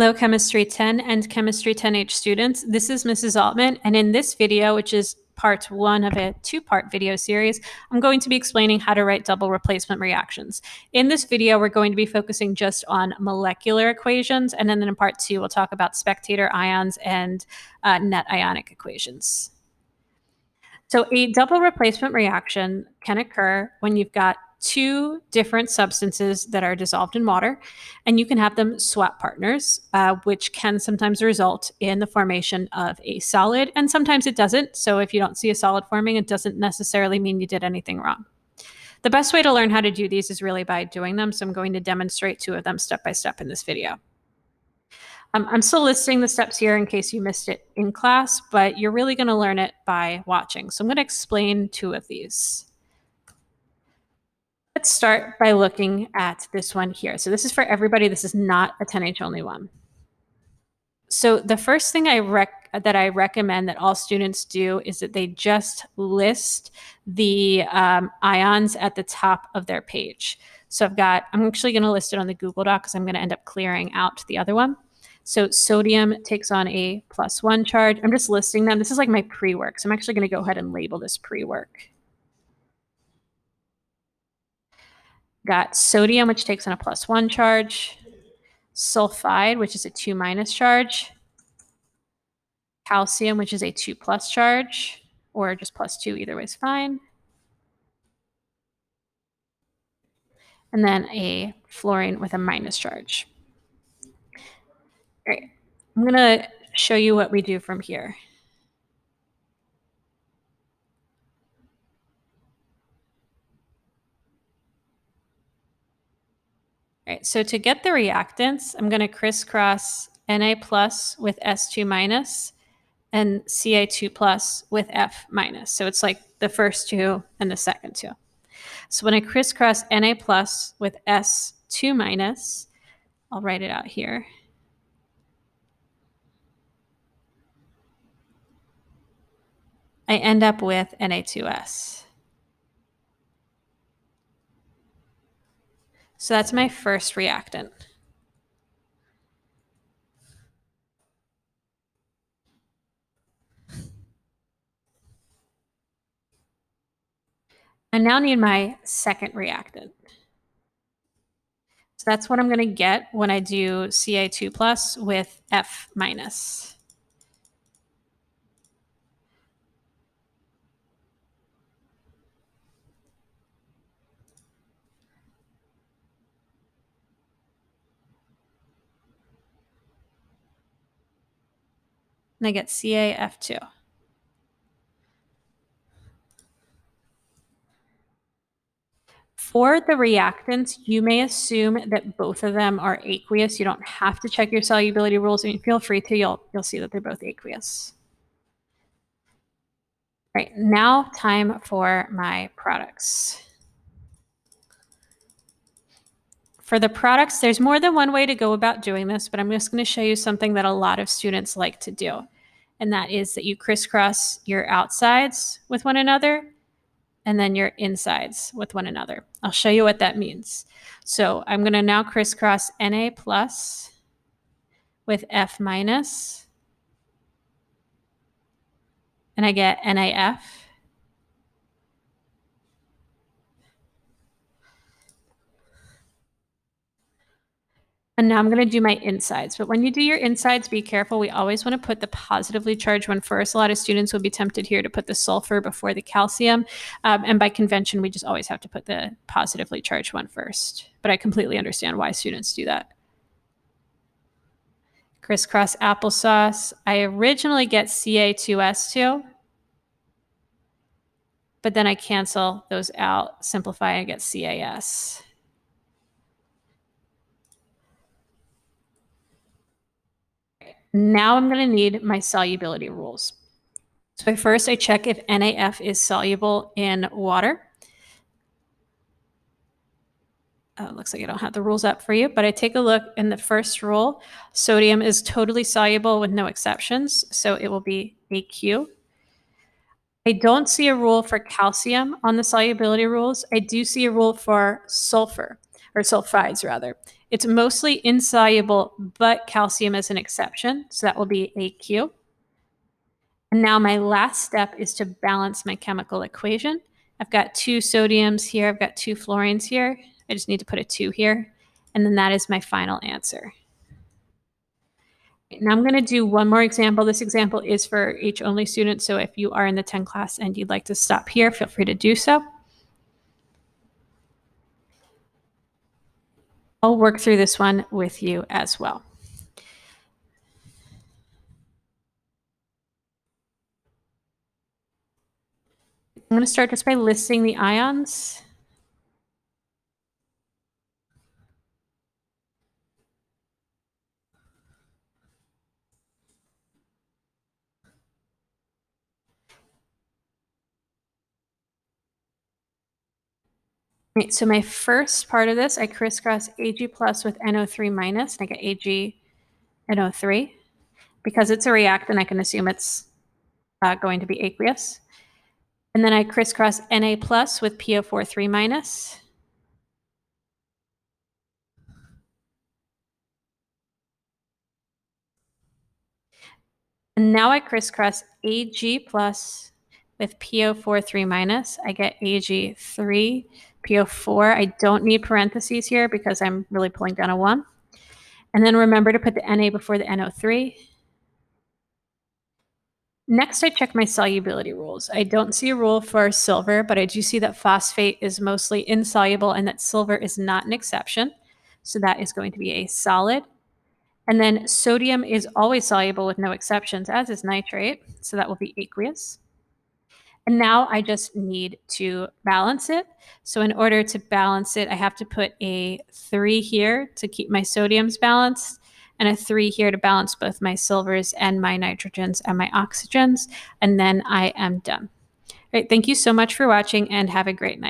Hello, Chemistry 10 and Chemistry 10H students. This is Mrs. Altman, and in this video, which is part one of a two-part video series, I'm going to be explaining how to write double replacement reactions. In this video, we're going to be focusing just on molecular equations, and then in part two, we'll talk about spectator ions and net ionic equations. So a double replacement reaction can occur when you've got two different substances that are dissolved in water, and you can have them swap partners, which can sometimes result in the formation of a solid, and sometimes it doesn't. So if you don't see a solid forming, it doesn't necessarily mean you did anything wrong. The best way to learn how to do these is really by doing them, so I'm going to demonstrate two of them step by step in this video. I'm still listing the steps here in case you missed it in class, but you're really going to learn it by watching. So I'm going to explain two of these. Let's start by looking at this one here. So this is for everybody. This is not a 10H only one. So the first thing that I recommend that all students do is that they just list the ions at the top of their page. So I'm actually going to list it on the Google Doc because I'm going to end up clearing out the other one. So sodium takes on a +1 charge. I'm just listing them. This is like my pre-work. So I'm actually going to go ahead and label this pre-work. Got sodium, which takes on a +1 charge. Sulfide, which is a 2- charge. Calcium, which is a 2+ charge, or just +2, either way is fine. And then a fluorine with a - charge. All right, I'm going to show you what we do from here. All right, so to get the reactants, I'm going to crisscross Na+ with S2- and Ca2+ with F-. So it's like the first two and the second two. So when I crisscross Na+ with S2-, I'll write it out here. I end up with Na2S. So that's my first reactant. I now need my second reactant. So that's what I'm going to get when I do Ca2+ with F-. And I get CaF2. For the reactants, you may assume that both of them are aqueous. You don't have to check your solubility rules. I mean, feel free to. You'll see that they're both aqueous. All right, now time for my products. For the products, there's more than one way to go about doing this, but I'm just going to show you something that a lot of students like to do. And that is that you crisscross your outsides with one another and then your insides with one another. I'll show you what that means. So I'm going to now crisscross Na+ with F-, and I get NaF. And now I'm going to do my insides. But when you do your insides, be careful. We always want to put the positively charged one first. A lot of students will be tempted here to put the sulfur before the calcium. And by convention, we just always have to put the positively charged one first. But I completely understand why students do that. Crisscross applesauce. I originally get Ca2S2. But then I cancel those out, simplify, and get CAS. Now I'm going to need my solubility rules. So first I check if NaF is soluble in water. Looks like I don't have the rules up for you, but I take a look in the first rule. Sodium is totally soluble with no exceptions, so it will be AQ. I don't see a rule for calcium on the solubility rules. I do see a rule for sulfur. or sulfides rather. It's mostly insoluble, but calcium is an exception, so that will be AQ. And now my last step is to balance my chemical equation. I've got 2 sodiums here, I've got 2 fluorines here. I just need to put a 2 here, and then that is my final answer. Now I'm going to do one more example. This example is for H-only students, so if you are in the 10 class and you'd like to stop here, feel free to do so. I'll work through this one with you as well. I'm going to start just by listing the ions. Right, so my first part of this, I crisscross Ag plus with NO3 minus, and I get Ag NO3. Because it's a reactant, I can assume it's going to be aqueous. And then I crisscross Na plus with PO4 3 minus. And now I crisscross Ag plus with PO4 3 minus. I get Ag3 PO4. I don't need parentheses here because I'm really pulling down a 1. And then remember to put the Na before the NO3. Next, I check my solubility rules. I don't see a rule for silver, but I do see that phosphate is mostly insoluble and that silver is not an exception. So that is going to be a solid. And then sodium is always soluble with no exceptions, as is nitrate. So that will be aqueous. And now I just need to balance it. So in order to balance it, I have to put a 3 here to keep my sodiums balanced, and a 3 here to balance both my silvers and my nitrogens and my oxygens. And then I am done. All right, thank you so much for watching and have a great night.